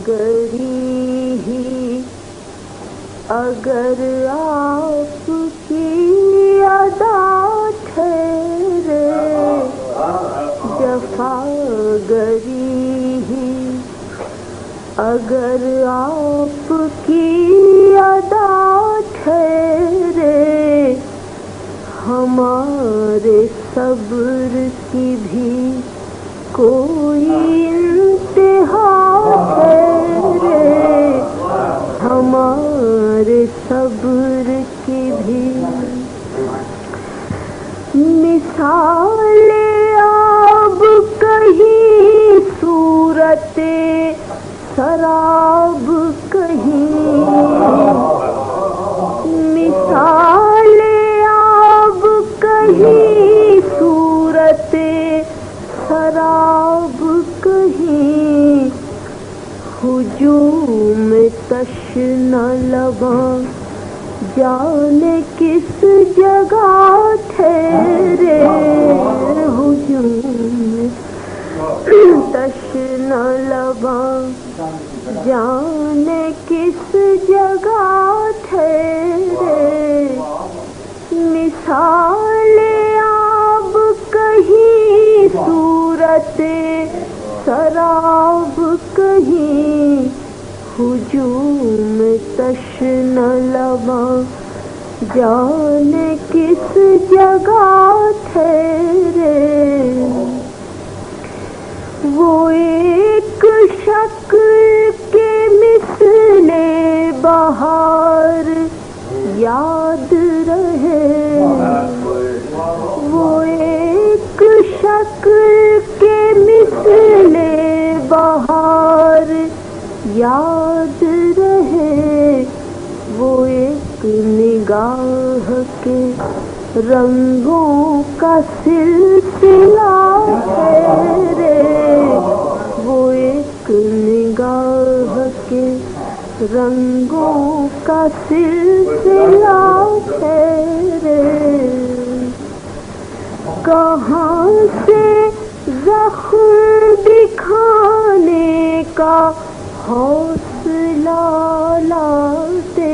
گری ہی اگر آپ کی ادا ٹھہرے، جفا گری ہی اگر آپ کی ادا ٹھہرے، ہمارے صبر کی بھی کوئی انتہا ٹھہرے، ہمارے صبر کی بھی مثال آب کہیں صورت سراب کہیں، مثال آب کہیں صورت سراب کہیں، ہجوم تشنہ لباں جانے کس جگہ ٹھہرے، ہجوم تشنہ لباں جانے کس جگہ ٹھہرے، مثال آب کہیں صورت سراب کہیں، ہجوم تشنہ لباں جانے کس جگہ ٹھہرے، وہ ایک شکل کے مثل بہار یاد رہے، وہ ایک شکل کے مثل بہار یاد رہے، وہ ایک نگاہ کے رنگوں کا سلسلہ ٹھہرے، وہ ایک نگاہ کے رنگوں کا سلسلہ ٹھہرے، کہاں سے زخم دکھانے کا حوصلہ لاتے،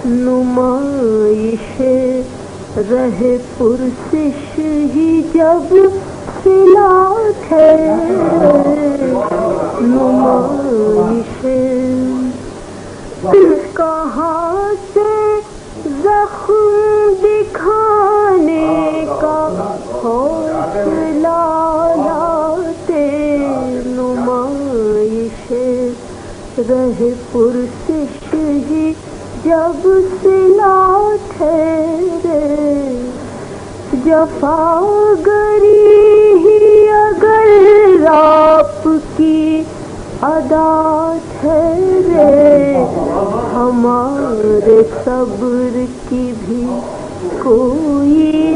نمائش رہ پرسش ہی جب صلہ ٹھہرے، نمائش کہاں سے زخم دکھانے کا حوصلہ لاتے، نمائش رہ پرسش ہی جب صلہ ٹھہرے، جفا گری ہی اگر آپ کی ادا ٹھہرے، ہمارے صبر کی بھی کوئی